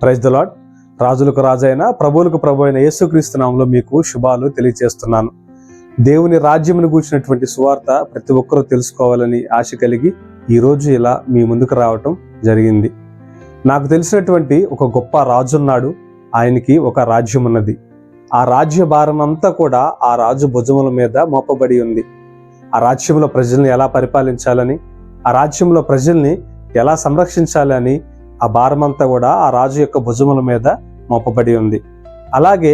Praise the lord. రాజులకు రాజైన ప్రభువులకు ప్రభు అయిన యేసుక్రీస్తు నామములో మీకు శుభాలు తెలియజేస్తున్నాను. దేవుని రాజ్యమును గూర్చినటువంటి సువార్త ప్రతి ఒక్కరూ తెలుసుకోవాలని ఆశ కలిగి ఈరోజు ఇలా మీ ముందుకు రావటం జరిగింది. నాకు తెలిసినటువంటి ఒక గొప్ప రాజు ఉన్నాడు. ఆయనకి ఒక రాజ్యం ఉన్నది. ఆ రాజ్య భారం అంతా కూడా ఆ రాజు భుజముల మీద మోపబడి ఉంది. ఆ రాజ్యంలో ప్రజల్ని ఎలా పరిపాలించాలని, ఆ రాజ్యంలో ప్రజల్ని ఎలా సంరక్షించాలని ఆ భారమంతా కూడా ఆ రాజు యొక్క భుజముల మీద మోపబడి ఉంది. అలాగే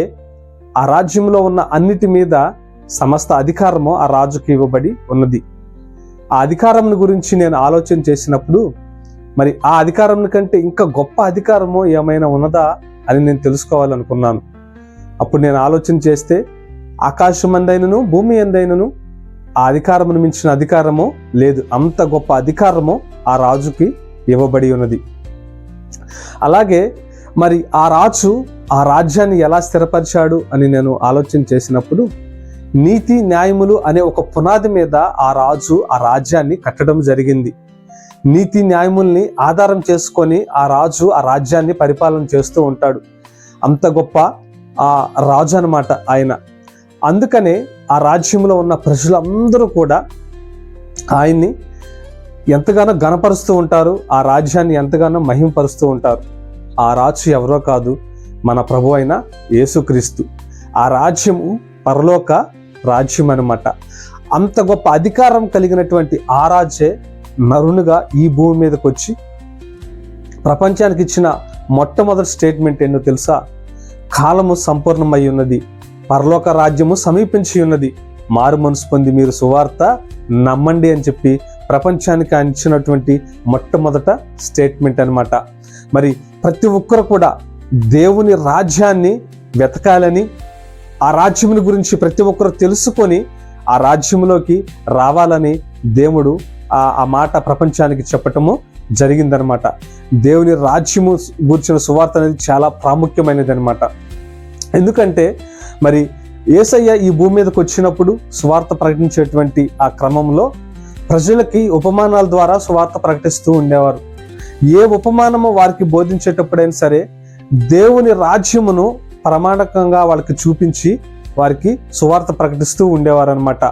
ఆ రాజ్యంలో ఉన్న అన్నిటి మీద సమస్త అధికారము ఆ రాజుకి ఇవ్వబడి ఉన్నది. ఆ అధికారం గురించి నేను ఆలోచన చేసినప్పుడు మరి ఆ అధికారం కంటే ఇంకా గొప్ప అధికారము ఏమైనా ఉన్నదా అని నేను తెలుసుకోవాలనుకున్నాను. అప్పుడు నేను ఆలోచన చేస్తే ఆకాశం అందైనను భూమి అందైనను ఆ అధికారమును మించిన అధికారము లేదు. అంత గొప్ప అధికారము ఆ రాజుకి ఇవ్వబడి ఉన్నది. అలాగే మరి ఆ రాజు ఆ రాజ్యాన్ని ఎలా స్థిరపరిచాడు అని నేను ఆలోచన చేసినప్పుడు నీతి న్యాయములు అనే ఒక పునాది మీద ఆ రాజు ఆ రాజ్యాన్ని కట్టడం జరిగింది. నీతి న్యాయముల్ని ఆధారం చేసుకొని ఆ రాజు ఆ రాజ్యాన్ని పరిపాలన చేస్తూ ఉంటాడు. అంత గొప్ప ఆ రాజు అన్నమాట ఆయన. అందుకనే ఆ రాజ్యంలో ఉన్న ప్రజలందరూ కూడా ఆయన్ని ఎంతగానో ఘనపరుస్తూ ఉంటారు. ఆ రాజ్యాన్ని ఎంతగానో మహిమపరుస్తూ ఉంటారు. ఆ రాజు ఎవరో కాదు, మన ప్రభు అయిన యేసుక్రీస్తు. ఆ రాజ్యము పరలోక రాజ్యం అన్నమాట. అంత గొప్ప అధికారం కలిగినటువంటి ఆ రాజే నరునుగా ఈ భూమి మీదకి వచ్చి ప్రపంచానికి ఇచ్చిన మొట్టమొదటి స్టేట్మెంట్ ఏంటో తెలుసా? కాలము సంపూర్ణమై ఉన్నది, పరలోక రాజ్యము సమీపించి ఉన్నది, మారు మనసు పొంది మీరు సువార్త నమ్మండి అని చెప్పి ప్రపంచానికి ఆయన ఇచ్చినటువంటి మొట్టమొదట స్టేట్మెంట్ అన్నమాట. మరి ప్రతి ఒక్కరు కూడా దేవుని రాజ్యాన్ని వెతకాలని, ఆ రాజ్యముని గురించి ప్రతి ఒక్కరు తెలుసుకొని ఆ రాజ్యంలోకి రావాలని దేవుడు ఆ మాట ప్రపంచానికి చెప్పటము జరిగిందనమాట. దేవుని రాజ్యము గురించిన సువార్త అనేది చాలా ప్రాముఖ్యమైనది అనమాట. ఎందుకంటే మరి యేసయ్య ఈ భూమి మీదకి వచ్చినప్పుడు సువార్త ప్రకటించేటువంటి ఆ క్రమంలో ప్రజలకి ఉపమానాల ద్వారా సువార్త ప్రకటిస్తూ ఉండేవారు. ఏ ఉపమానము వారికి బోధించేటప్పుడైనా సరే దేవుని రాజ్యమును ప్రమాణకంగా వాళ్ళకి చూపించి వారికి సువార్త ప్రకటిస్తూ ఉండేవారు అనమాట.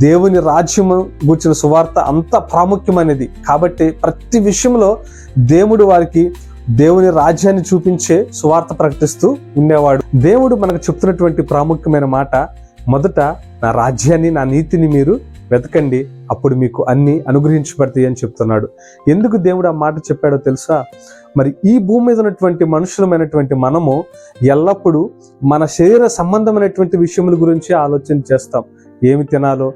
దేవుని రాజ్యము గురించిన సువార్త అంత ప్రాముఖ్యమైనది కాబట్టి ప్రతి విషయంలో దేవుడు వారికి దేవుని రాజ్యాన్ని చూపించే సువార్త ప్రకటిస్తూ ఉండేవాడు. దేవుడు మనకు చెప్తున్నటువంటి ప్రాముఖ్యమైన మాట, మొదట నా రాజ్యాన్ని నా నీతిని మీరు వెతకండి, అప్పుడు మీకు అన్ని అనుగ్రహించబడతాయి అని చెప్తున్నాడు. ఎందుకు దేవుడు ఆ మాట చెప్పాడో తెలుసా? మరి ఈ భూమి మీద ఉన్నటువంటి మనుషులమైనటువంటి మనము ఎల్లప్పుడూ మన శరీర సంబంధమైనటువంటి విషయముల గురించి ఆలోచన చేస్తాం. ఏమి తినాలో,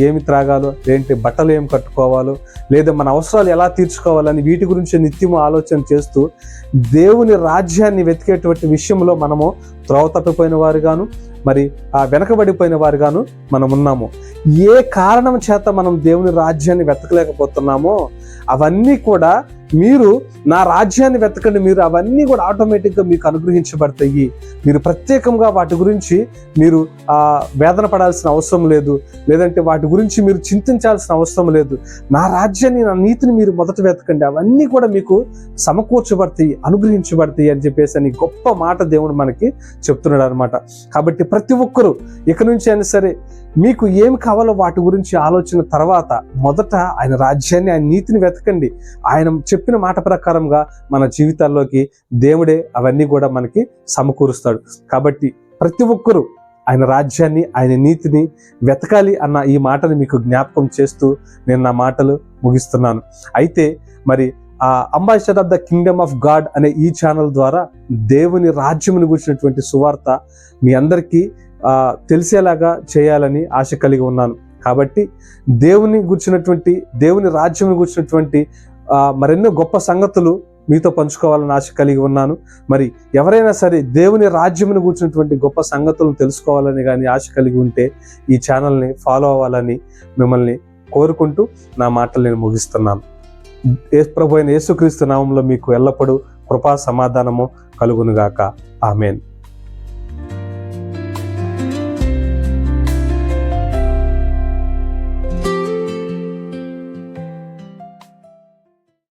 ఏమి త్రాగాలో, ఏంటి బట్టలు ఏం కట్టుకోవాలో, లేదా మన అవసరాలు ఎలా తీర్చుకోవాలని వీటి గురించి నిత్యము ఆలోచన చేస్తూ దేవుని రాజ్యాన్ని వెతికేటువంటి విషయంలో మనము త్రోవ తప్పిపోయిన వారుగాను మరి ఆ వెనకబడిపోయిన వారుగాను మనం ఉన్నాము. ఏ కారణం చేత మనం దేవుని రాజ్యాన్ని వెతకలేకపోతున్నామో అవన్నీ కూడా మీరు నా రాజ్యాన్ని వెతకండి, మీరు అవన్నీ కూడా ఆటోమేటిక్గా మీకు అనుగ్రహించబడతాయి. మీరు ప్రత్యేకంగా వాటి గురించి మీరు వేదన పడాల్సిన అవసరం లేదు, లేదంటే వాటి గురించి మీరు చింతించాల్సిన అవసరం లేదు. నా రాజ్యాన్ని నా నీతిని మీరు మొదట వెతకండి, అవన్నీ కూడా మీకు సమకూర్చబడతాయి, అనుగ్రహించబడతాయి అని చెప్పేసి అని గొప్ప మాట దేవుడు మనకి చెప్తున్నాడు అనమాట. కాబట్టి ప్రతి ఒక్కరూ ఇక నుంచి అయినా సరే మీకు ఏమి కావాలో వాటి గురించి ఆలోచన తర్వాత మొదట ఆయన రాజ్యాన్ని ఆయన నీతిని వెతకండి. ఆయన చెప్పిన మాట ప్రకారంగా మన జీవితాల్లోకి దేవుడే అవన్నీ కూడా మనకి సమకూరుస్తాడు. కాబట్టి ప్రతి ఒక్కరూ ఆయన రాజ్యాన్ని ఆయన నీతిని వెతకాలి అన్న ఈ మాటని మీకు జ్ఞాపకం చేస్తూ నేను నా మాటలు ముగిస్తున్నాను. అయితే మరి ambassador of the Kingdom of God అనే ఈ ఛానల్ ద్వారా దేవుని రాజ్యమును గురించినటువంటి సువార్త మీ అందరికీ తెలిసేలాగా చేయాలని ఆశ కలిగి ఉన్నాను. కాబట్టి దేవుని రాజ్యం గురించినటువంటి మరెన్నో గొప్ప సంగతులు మీతో పంచుకోవాలని ఆశ కలిగి ఉన్నాను. మరి ఎవరైనా సరే దేవుని రాజ్యమును గురించినటువంటి గొప్ప సంగతులను తెలుసుకోవాలని కానీ ఆశ కలిగి ఉంటే ఈ ఛానల్ని ఫాలో అవ్వాలని మిమ్మల్ని కోరుకుంటూ నా మాటలు నేను ముగిస్తున్నాను. ప్రభు అయిన యేసుక్రీస్తు నామములో మీకు ఎల్లప్పుడూ కృపా సమాధానము కలుగునుగాక. ఆమేన్.